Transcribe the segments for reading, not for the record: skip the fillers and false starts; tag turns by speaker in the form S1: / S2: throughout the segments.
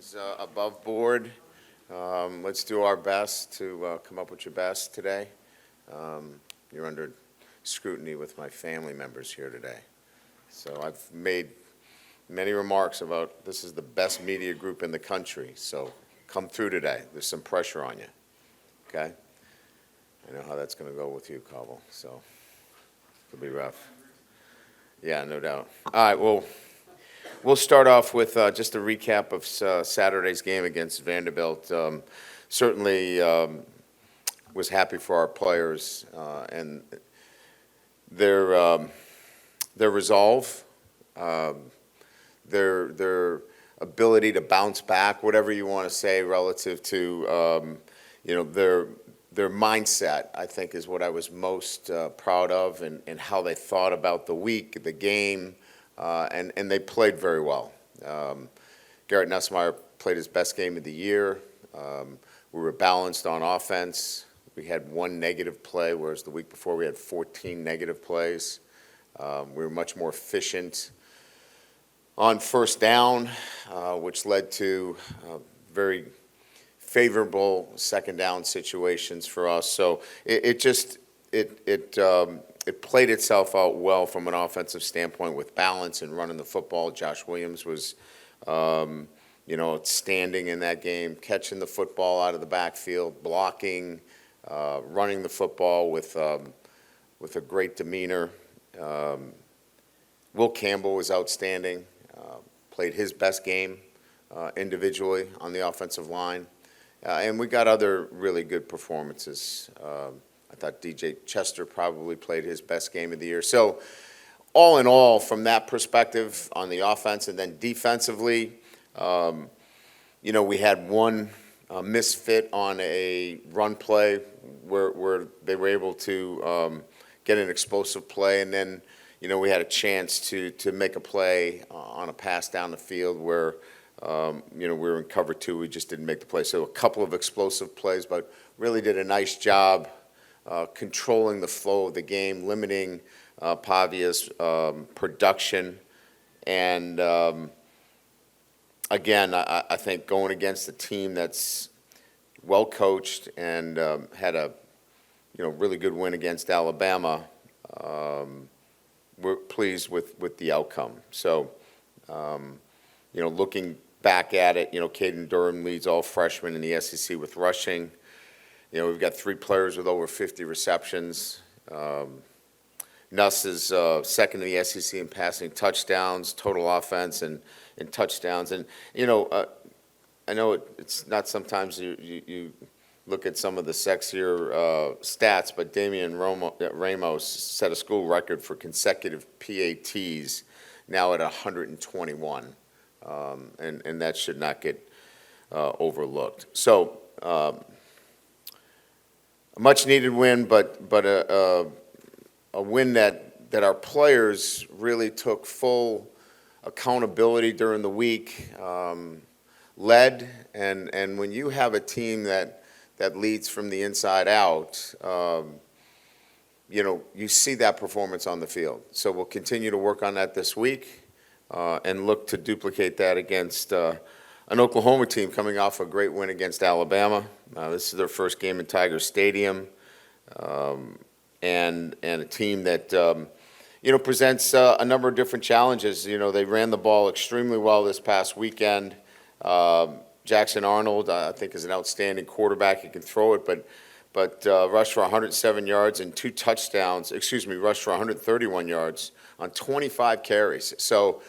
S1: Everything's above board. Let's do our best to come up with your best today. You're under scrutiny with my family members here today. So I've made many remarks about this is the best media group in the country. So come through today. There's some pressure on you. Okay? I know how that's going to go with you, Cobble. So it'll be rough. Yeah, no doubt. All right, well, we'll start off with just a recap of Saturday's game against Vanderbilt. Certainly was happy for our players and their resolve, their ability to bounce back, whatever you want to say, relative to their mindset, I think, is what I was most proud of, and how they thought about the week, the game. And they played very well. Garrett Nussmeier played his best game of the year. We were balanced on offense. We had one negative play, whereas the week before we had 14 negative plays. We were much more efficient on first down, which led to very favorable second down situations for us. So it played itself out well from an offensive standpoint with balance and running the football. Josh Williams was, outstanding in that game, catching the football out of the backfield, blocking, running the football with a great demeanor. Will Campbell was outstanding, played his best game individually on the offensive line. And we got other really good performances. I thought DJ Chester probably played his best game of the year. So all in all, from that perspective on the offense, and then defensively, we had one misfit on a run play where they were able to get an explosive play, and then we had a chance to make a play on a pass down the field where we were in cover two. We just didn't make the play. So a couple of explosive plays, but really did a nice job controlling the flow of the game, limiting Pavia's production. And again, I think going against a team that's well coached and had a really good win against Alabama, we're pleased with the outcome. So looking back at it, Caden Durham leads all freshmen in the SEC with rushing. We've got three players with over 50 receptions. Nuss is second in the SEC in passing touchdowns, total offense, and touchdowns. And, I know it's not sometimes you look at some of the sexier stats, but Damian Ramos set a school record for consecutive PATs, now at 121. And that should not get overlooked. So, a much-needed win, but a win that our players really took full accountability during the week, led, and when you have a team that leads from the inside out, you see that performance on the field. So we'll continue to work on that this week and look to duplicate that against an Oklahoma team coming off a great win against Alabama. This is their first game in Tiger Stadium, and a team that presents a number of different challenges. They ran the ball extremely well this past weekend. Jackson Arnold, I think, is an outstanding quarterback. He can throw it, but rushed for 107 yards and two touchdowns. Rushed for 131 yards on 25 carries. So,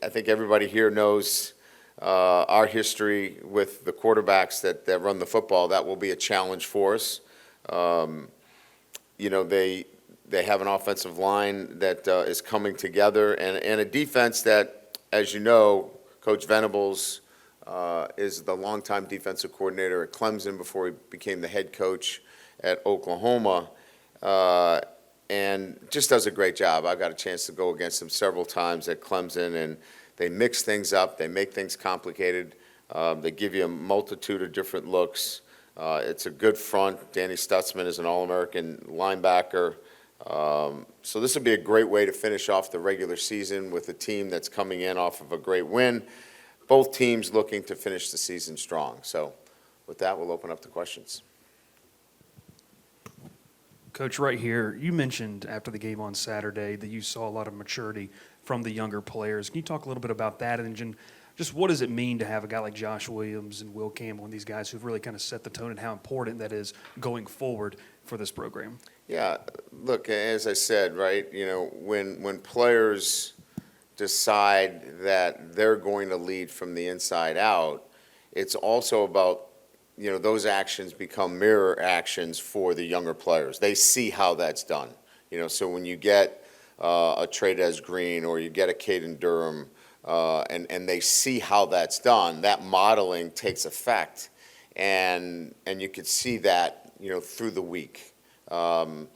S1: I think everybody here knows our history with the quarterbacks that run the football. That will be a challenge for us. They have an offensive line that is coming together, and a defense that, as you know, Coach Venables is the longtime defensive coordinator at Clemson before he became the head coach at Oklahoma, and just does a great job. I got a chance to go against him several times at Clemson, and they mix things up. They make things complicated. They give you a multitude of different looks. It's a good front. Danny Stutzman is an All-American linebacker. So this would be a great way to finish off the regular season with a team that's coming in off of a great win. both teams looking to finish the season strong. So with that, we'll open up to questions.
S2: Coach, right here, you mentioned after the game on Saturday that you saw a lot of maturity from the younger players. Can you talk a little bit about that? And just what does it mean to have a guy like Josh Williams and Will Campbell and these guys who've really kind of set the tone, and how important that is going forward for this program?
S1: Yeah, look, as I said, right, when players decide that they're going to lead from the inside out, it's also about, those actions become mirror actions for the younger players. They see how that's done. So when you get a Trades Green or you get a Caden Durham, and they see how that's done, that modeling takes effect, and you could see that, through the week. There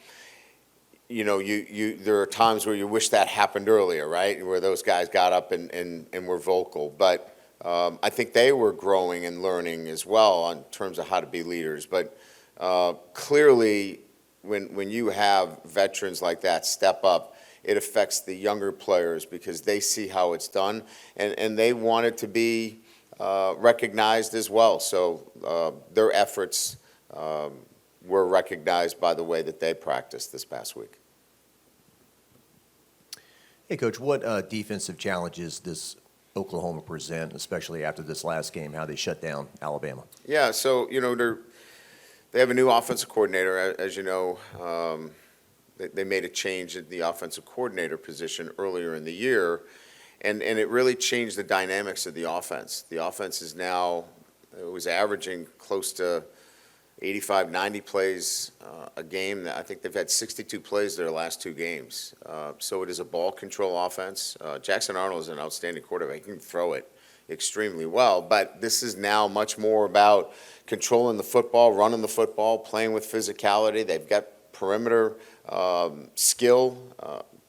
S1: are times where you wish that happened earlier, right, where those guys got up and were vocal. But I think they were growing and learning as well in terms of how to be leaders. But clearly, when you have veterans like that step up, it affects the younger players because they see how it's done, and they want it to be recognized as well. So their efforts were recognized by the way that they practiced this past week.
S3: Hey, Coach, what defensive challenges does Oklahoma present, especially after this last game, how they shut down Alabama?
S1: Yeah, so, they have a new offensive coordinator, as you know. They made a change in the offensive coordinator position earlier in the year, and it really changed the dynamics of the offense. The offense is now, it was averaging close to 85, 90 plays a game. I think they've had 62 plays their last two games. So it is a ball control offense. Jackson Arnold is an outstanding quarterback. He can throw it extremely well, but this is now much more about controlling the football, running the football, playing with physicality. They've got perimeter skill,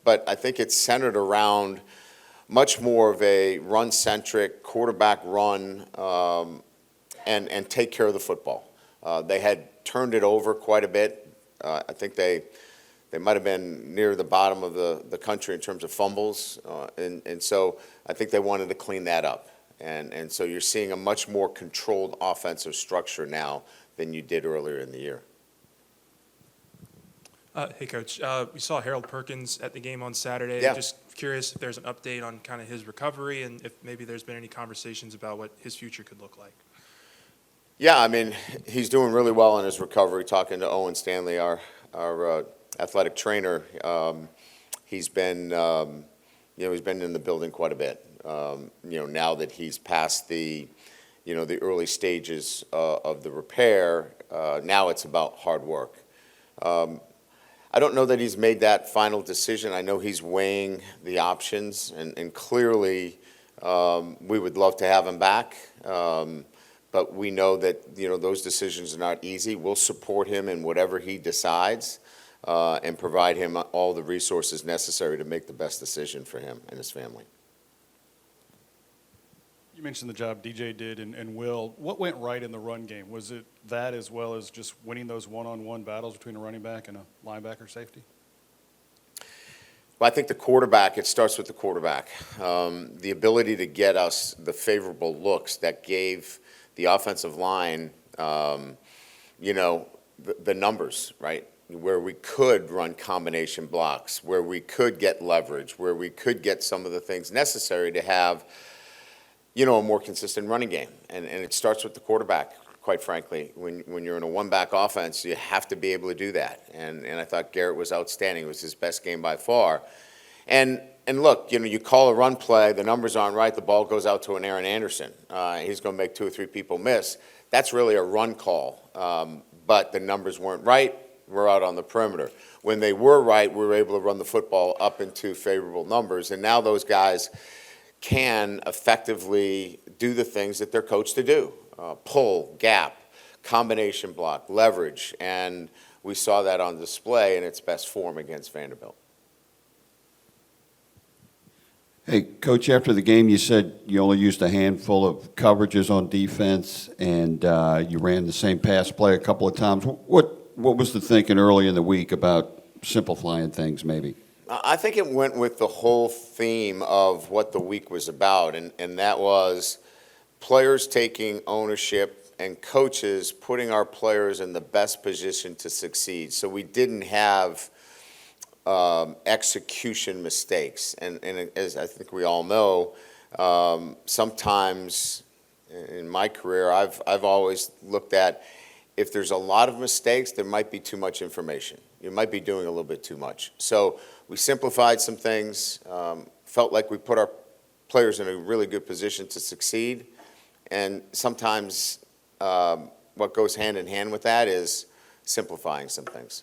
S1: but I think it's centered around much more of a run-centric quarterback run and take care of the football. They had turned it over quite a bit. I think they might have been near the bottom of the country in terms of fumbles, and so I think they wanted to clean that up. And so you're seeing a much more controlled offensive structure now than you did earlier in the year.
S4: Hey, Coach. We saw Harold Perkins at the game on Saturday.
S1: Yeah.
S4: Just curious if there's an update on kind of his recovery and if maybe there's been any conversations about what his future could look like.
S1: Yeah, I mean, he's doing really well in his recovery. Talking to Owen Stanley, our athletic trainer, he's been he's been in the building quite a bit. Now that he's past the early stages of the repair, now it's about hard work. I don't know that he's made that final decision. I know he's weighing the options, and clearly we would love to have him back. But we know that those decisions are not easy. We'll support him in whatever he decides and provide him all the resources necessary to make the best decision for him and his family.
S5: You mentioned the job DJ did and Will. What went right in the run game? Was it that as well as just winning those one-on-one battles between a running back and a linebacker safety?
S1: Well, I think the quarterback, it starts with the quarterback. The ability to get us the favorable looks that gave the offensive line, the numbers, right? Where we could run combination blocks, where we could get leverage, where we could get some of the things necessary to have a more consistent running game. And it starts with the quarterback, quite frankly. When you're in a one-back offense, you have to be able to do that. And I thought Garrett was outstanding. It was his best game by far. And look, you call a run play, the numbers aren't right, the ball goes out to an Aaron Anderson. He's going to make 2 or 3 people miss. That's really a run call. But the numbers weren't right. We're out on the perimeter. When they were right, we were able to run the football up into favorable numbers. And now those guys can effectively do the things that they're coached to do. Pull, gap, combination block, leverage. And we saw that on display in its best form against Vanderbilt.
S6: Hey, Coach, after the game, you said you only used a handful of coverages on defense, and you ran the same pass play a couple of times. What was the thinking early in the week about simplifying things, maybe?
S1: I think it went with the whole theme of what the week was about, and that was, players taking ownership and coaches putting our players in the best position to succeed. So we didn't have execution mistakes. And as I think we all know, sometimes in my career, I've always looked at, if there's a lot of mistakes, there might be too much information. You might be doing a little bit too much. So we simplified some things, felt like we put our players in a really good position to succeed. And sometimes what goes hand in hand with that is simplifying some things.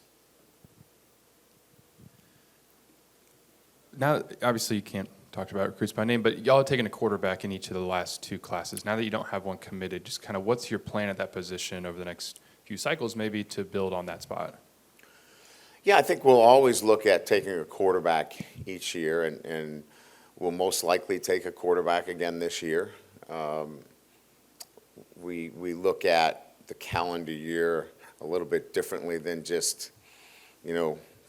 S7: Now, obviously, you can't talk about recruits by name, but y'all have taken a quarterback in each of the last 2 classes. Now that you don't have one committed, just kind of what's your plan at that position over the next few cycles, maybe to build on that spot?
S1: Yeah, I think we'll always look at taking a quarterback each year, and we'll most likely take a quarterback again this year. We look at the calendar year a little bit differently than just,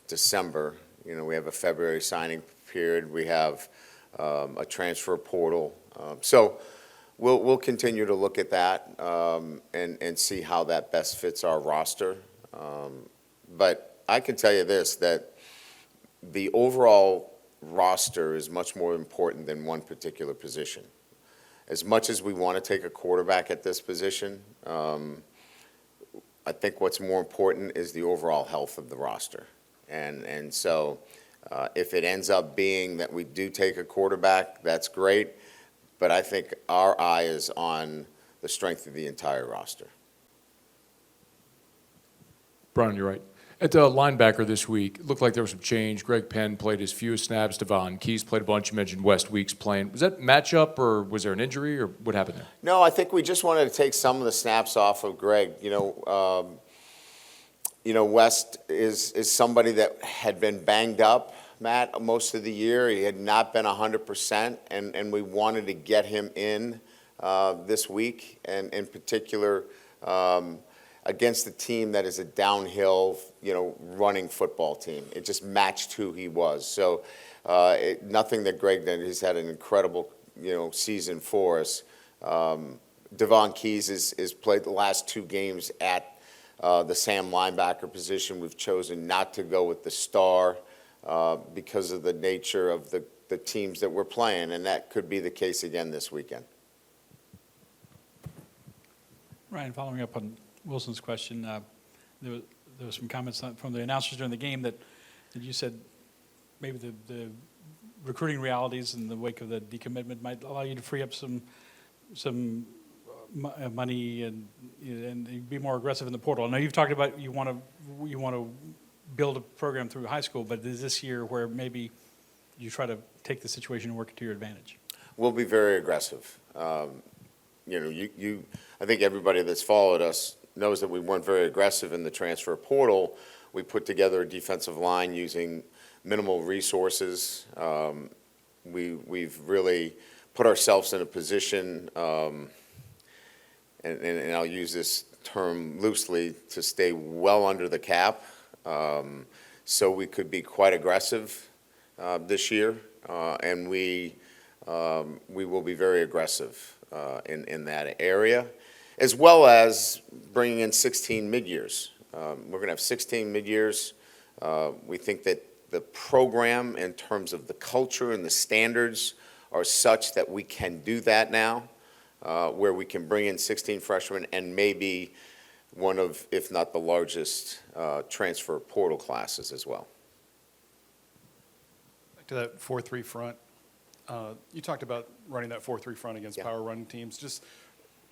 S1: December. We have a February signing period. We have a transfer portal. So we'll continue to look at that and see how that best fits our roster. But I can tell you this, that the overall roster is much more important than one particular position. As much as we want to take a quarterback at this position, I think what's more important is the overall health of the roster. And so if it ends up being that we do take a quarterback, that's great. But I think our eye is on the strength of the entire roster.
S8: Brian, you're right. At the linebacker this week, it looked like there was some change. Greg Penn played his fewest snaps. Devon Keys played a bunch. You mentioned West Weeks playing. Was that matchup, or was there an injury, or what happened there?
S1: No, I think we just wanted to take some of the snaps off of Greg. West is somebody that had been banged up, Matt, most of the year. He had not been 100%, and we wanted to get him in this week, and in particular against a team that is a downhill, running football team. It just matched who he was. So nothing that Greg did. He's had an incredible, season for us. Devon Keys is played the last 2 games at the Sam linebacker position. We've chosen not to go with the star because of the nature of the teams that we're playing, and that could be the case again this weekend.
S9: Ryan, following up on Wilson's question, there was some comments from the announcers during the game that you said maybe the recruiting realities in the wake of the decommitment might allow you to free up some money and be more aggressive in the portal. I know you've talked about you want to build a program through high school, but is this year where maybe you try to take the situation and work it to your advantage?
S1: We'll be very aggressive. I think everybody that's followed us knows that we weren't very aggressive in the transfer portal. We put together a defensive line using minimal resources. We've really put ourselves in a position, and I'll use this term loosely, to stay well under the cap, so we could be quite aggressive this year, and we will be very aggressive in that area, as well as bringing in 16 mid-years. We're going to have 16 mid-years. We think that the program, in terms of the culture and the standards, are such that we can do that now, where we can bring in 16 freshmen and maybe one of, if not the largest, transfer portal classes as well.
S5: Back to that 4-3 front. You talked about running that 4-3 front against power running teams. Just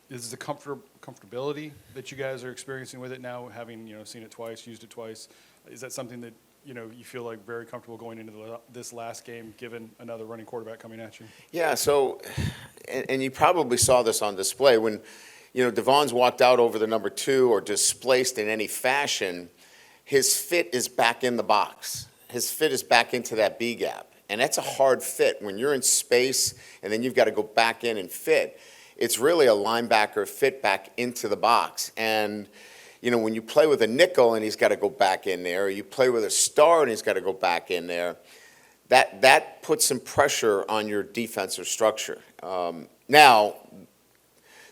S5: is the comfortability that you guys are experiencing with it now, having seen it twice, used it twice, is that something that you feel like very comfortable going into this last game, given another running quarterback coming at you?
S1: Yeah. So, and you probably saw this on display when Devon's walked out over the number 2 or displaced in any fashion. His fit is back in the box. His fit is back into that B gap. And that's a hard fit. When you're in space and then you've got to go back in and fit, it's really a linebacker fit back into the box. And, when you play with a nickel and he's got to go back in there, or you play with a star and he's got to go back in there, that puts some pressure on your defensive structure. Now,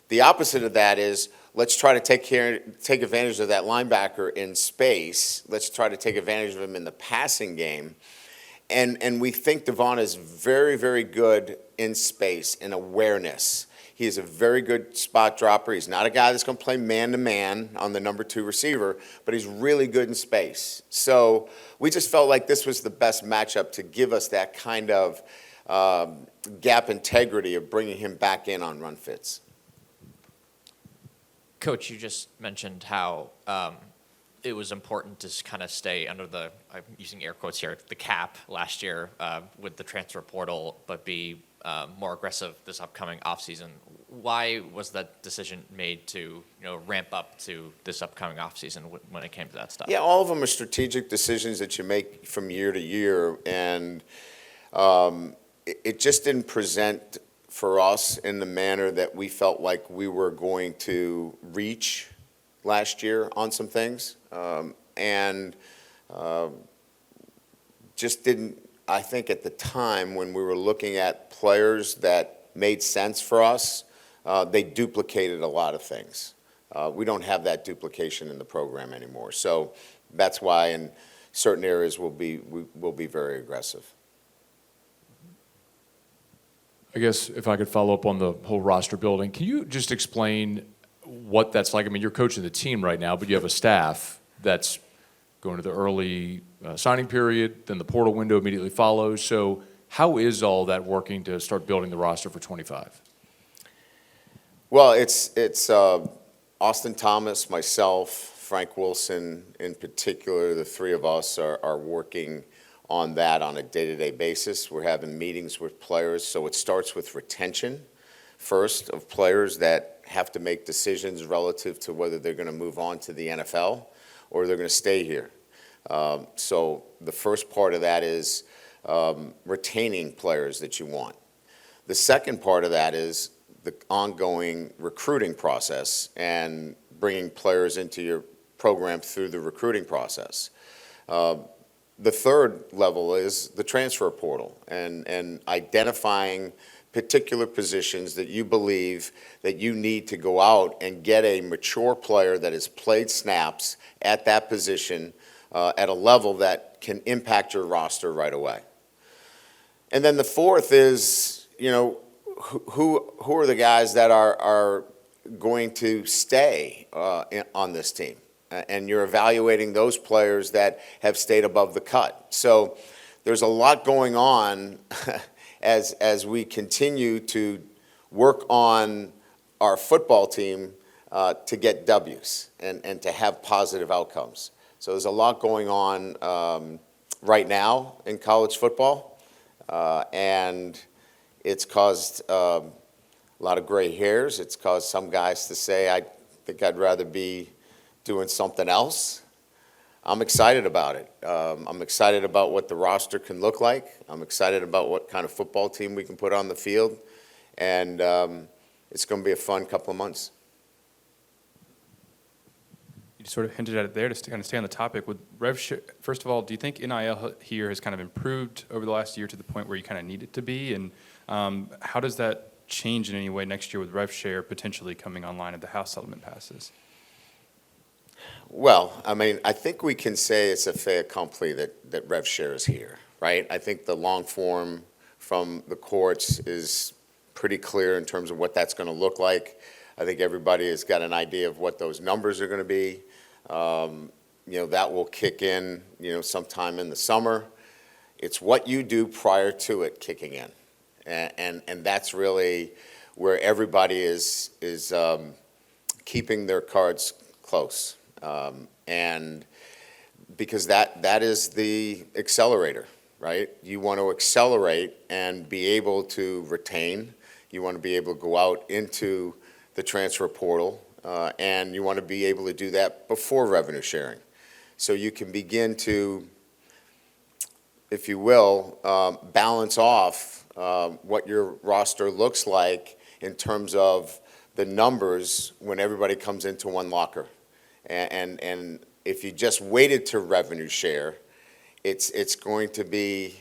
S1: The opposite of that is, let's try to take advantage of that linebacker in space. Let's try to take advantage of him in the passing game. And we think Devon is very, very good in space, in awareness. He is a very good spot dropper. He's not a guy that's going to play man-to-man on the number 2 receiver, but he's really good in space. So we just felt like this was the best matchup to give us that kind of gap integrity of bringing him back in on run fits.
S10: Coach, you just mentioned how it was important to kind of stay under the, I'm using air quotes here, the cap last year with the transfer portal, but be more aggressive this upcoming offseason. Why was that decision made to ramp up to this upcoming offseason when it came to that stuff?
S1: Yeah, all of them are strategic decisions that you make from year to year, and it just didn't present for us in the manner that we felt like we were going to reach last year on some things, and just didn't, I think at the time when we were looking at players that made sense for us, they duplicated a lot of things. We don't have that duplication in the program anymore. So that's why in certain areas we'll be very aggressive.
S8: I guess if I could follow up on the whole roster building, can you just explain what that's like? I mean, you're coaching the team right now, but you have a staff that's going to the early signing period, then the portal window immediately follows. So how is all that working to start building the roster for 25?
S1: Well, it's Austin Thomas, myself, Frank Wilson in particular, the three of us are working on that on a day-to-day basis. We're having meetings with players, so it starts with retention first of players that have to make decisions relative to whether they're going to move on to the NFL or they're going to stay here. So the first part of that is retaining players that you want. The second part of that is the ongoing recruiting process and bringing players into your program through the recruiting process. The third level is the transfer portal and identifying particular positions that you believe that you need to go out and get a mature player that has played snaps at that position at a level that can impact your roster right away. And then the fourth is, who are the guys that are going to stay on this team? And you're evaluating those players that have stayed above the cut. So there's a lot going on as we continue to work on our football team to get W's and to have positive outcomes. So there's a lot going on right now in college football, and it's caused a lot of gray hairs. It's caused some guys to say, I think I'd rather be doing something else. I'm excited about it. I'm excited about what the roster can look like. I'm excited about what kind of football team we can put on the field. And it's going to be a fun couple of months.
S7: You sort of hinted at it there to kind of stay on the topic. With rev share, first of all, do you think NIL here has kind of improved over the last year to the point where you kind of need it to be? And how does that change in any way next year with rev share potentially coming online if the House settlement passes?
S1: Well, I mean, I think we can say it's a fait accompli that rev share is here, right? I think the long form from the courts is pretty clear in terms of what that's going to look like. I think everybody has got an idea of what those numbers are going to be. That will kick in, sometime in the summer. It's what you do prior to it kicking in. And that's really where everybody is keeping their cards close. And because that is the accelerator, right? You want to accelerate and be able to retain. You want to be able to go out into the transfer portal, and you want to be able to do that before revenue sharing. So you can begin to, if you will, balance off what your roster looks like in terms of the numbers when everybody comes into one locker. And if you just waited to revenue share, it's going to be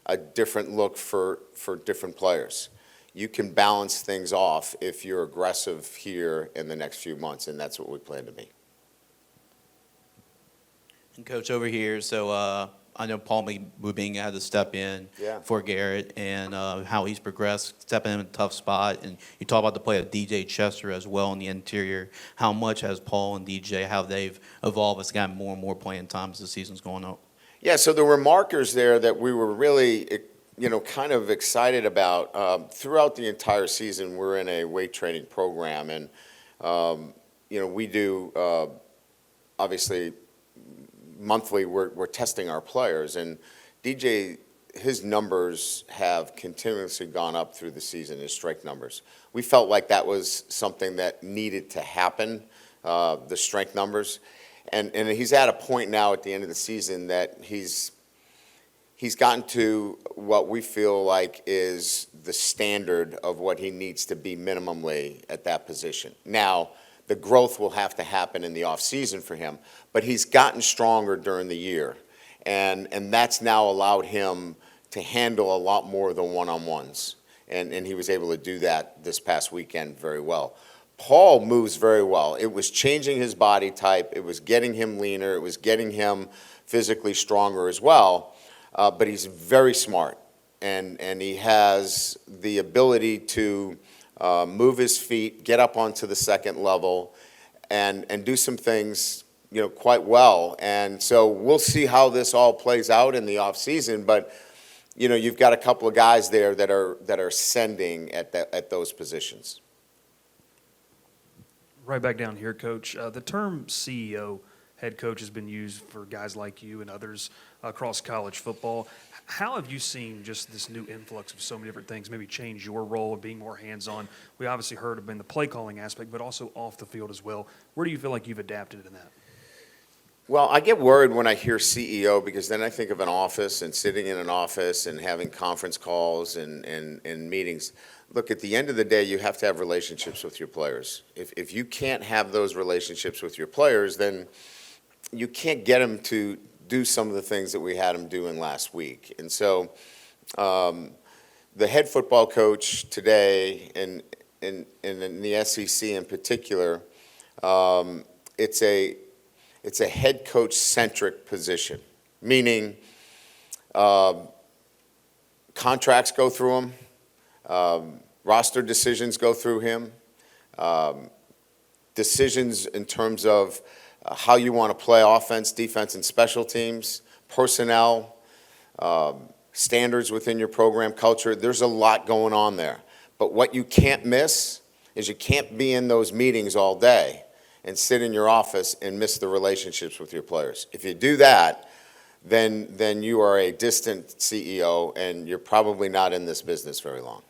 S1: a different look for different players. you can balance things off if you're aggressive here in the next few months, and that's what we plan to be.
S11: And Coach, over here, so I know Paul Mubinga had to step in
S1: Yeah.
S11: for Garrett, and how he's progressed, stepping in a tough spot. And you talk about the play of DJ Chester as well in the interior. How much has Paul and DJ, how they've evolved as gotten more and more playing time as the season's going on?
S1: Yeah, so there were markers there that we were really, kind of excited about. Throughout the entire season, we're in a weight training program, and, we do, obviously, monthly, we're testing our players, and DJ, his numbers have continuously gone up through the season, his strike numbers. We felt like that was something that needed to happen, the strength numbers. And he's at a point now at the end of the season that he's gotten to what we feel like is the standard of what he needs to be minimally at that position. Now, the growth will have to happen in the offseason for him, but he's gotten stronger during the year, and that's now allowed him to handle a lot more of the one-on-ones, and he was able to do that this past weekend very well. Paul moves very well. It was changing his body type. It was getting him leaner. It was getting him physically stronger as well, but he's very smart, and he has the ability to move his feet, get up onto the second level, and do some things, quite well. And so we'll see how this all plays out in the offseason, but, you've got a couple of guys there that are sending at those positions.
S2: Right back down here, Coach. The term CEO, head coach, has been used for guys like you and others across college football. How have you seen just this new influx of so many different things maybe change your role of being more hands-on? We obviously heard in the play calling aspect, but also off the field as well. Where do you feel like you've adapted in that?
S1: Well, I get worried when I hear CEO because then I think of an office and sitting in an office and having conference calls and meetings. Look, at the end of the day, you have to have relationships with your players. If you can't have those relationships with your players, then you can't get them to do some of the things that we had them doing last week. And so the head football coach today, and in the SEC in particular, it's a head coach-centric position, meaning contracts go through him, roster decisions go through him, decisions in terms of how you want to play offense, defense, and special teams, personnel, standards within your program, culture. There's a lot going on there. But what you can't miss is you can't be in those meetings all day and sit in your office and miss the relationships with your players. If you do that, then you are a distant CEO, and you're probably not in this business very long.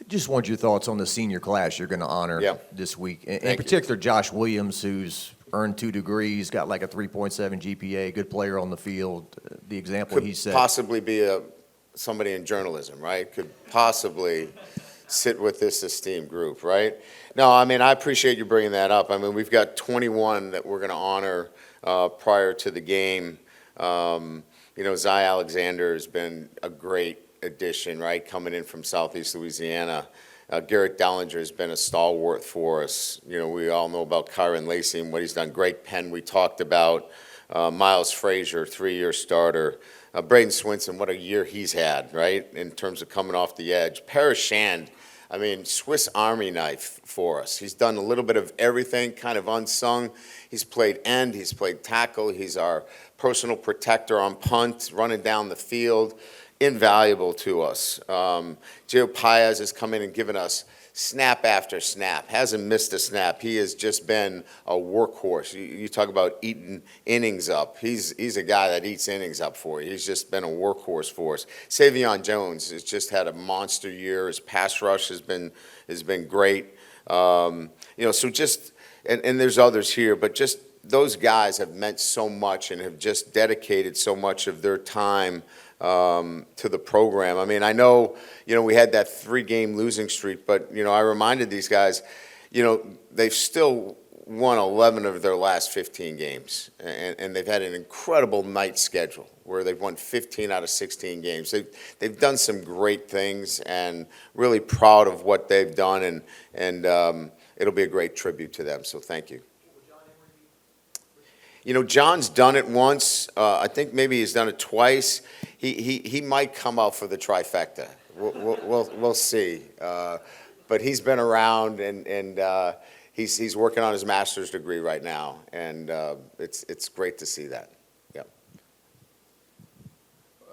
S3: Just want your thoughts on the senior class you're going to honor this week. In particular, Josh Williams, who's earned 2 degrees, got like a 3.7 GPA, good player on the field. The example he set.
S1: Could possibly be somebody in journalism, right? Could possibly sit with this esteemed group, right? No, I mean, I appreciate you bringing that up. I mean, we've got 21 that we're going to honor prior to the game. Zy Alexander has been a great addition, right, coming in from Southeast Louisiana. Garrett Dellinger has been a stalwart for us. We all know about Kyron Lacey and what he's done. Greg Penn, we talked about. Miles Frazier, 3-year starter. Braden Swinson, what a year he's had, right, in terms of coming off the edge. Parrish Shand, I mean, Swiss Army knife for us. He's done a little bit of everything, kind of unsung. He's played end, he's played tackle, he's our personal protector on punt, running down the field. Invaluable to us. Gio Paez has come in and given us snap after snap, hasn't missed a snap. He has just been a workhorse. You talk about eating innings up. He's a guy that eats innings up for you. He's just been a workhorse for us. Savion Jones has just had a monster year. His pass rush has been great. So just and there's others here, but just those guys have meant so much and have just dedicated so much of their time to the program. I mean, I know, we had that 3-game losing streak, but, I reminded these guys, they've still won 11 of their last 15 games, and they've had an incredible night schedule where they've won 15 out of 16 games. They've done some great things, and really proud of what they've done, and it'll be a great tribute to them, so thank you. You know, John's done it once. I think maybe he's done it twice. He might come out for the trifecta. We'll see. But he's been around, and he's working on his master's degree right now, and it's great to see that. Yep.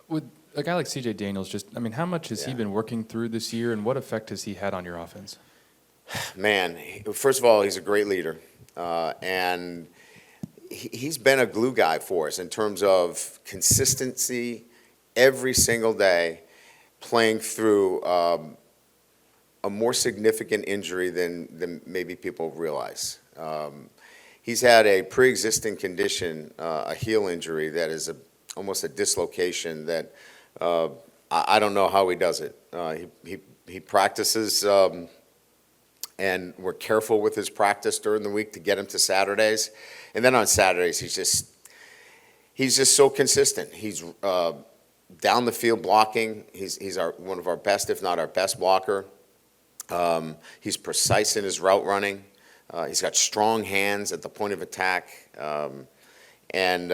S7: With a guy like C.J. Daniels, how much has he
S1: Yeah.
S7: been working through this year, and what effect has he had on your offense?
S1: Man, first of all, he's a great leader, and he's been a glue guy for us in terms of consistency every single day, playing through a more significant injury than maybe people realize. He's had a pre-existing condition, a heel injury that is almost a dislocation that I don't know how he does it. He practices, and we're careful with his practice during the week to get him to Saturdays. And then on Saturdays, he's just so consistent. He's down the field blocking. He's one of our best, if not our best blocker. He's precise in his route running. He's got strong hands at the point of attack. And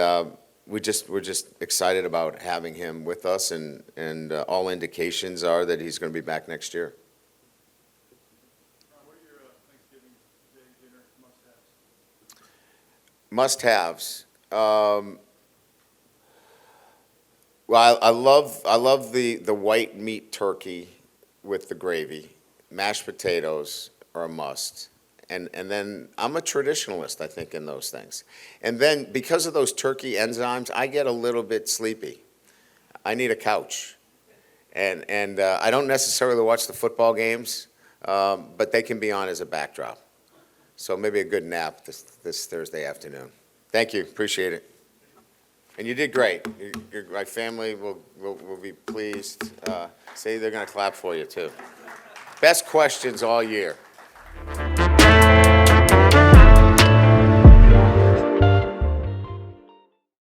S1: we're just excited about having him with us, and all indications are that he's going to be back next year.
S5: What are your Thanksgiving Day dinner must-haves?
S1: Must-haves. Well, I love the white meat turkey with the gravy. Mashed potatoes are a must. And then I'm a traditionalist, I think, in those things. And then because of those turkey enzymes, I get a little bit sleepy. I need a couch. And I don't necessarily watch the football games, but they can be on as a backdrop. So maybe a good nap this Thursday afternoon. Thank you, appreciate it. And you did great. My family will be pleased. Say they're going to clap for you, too. Best questions all year.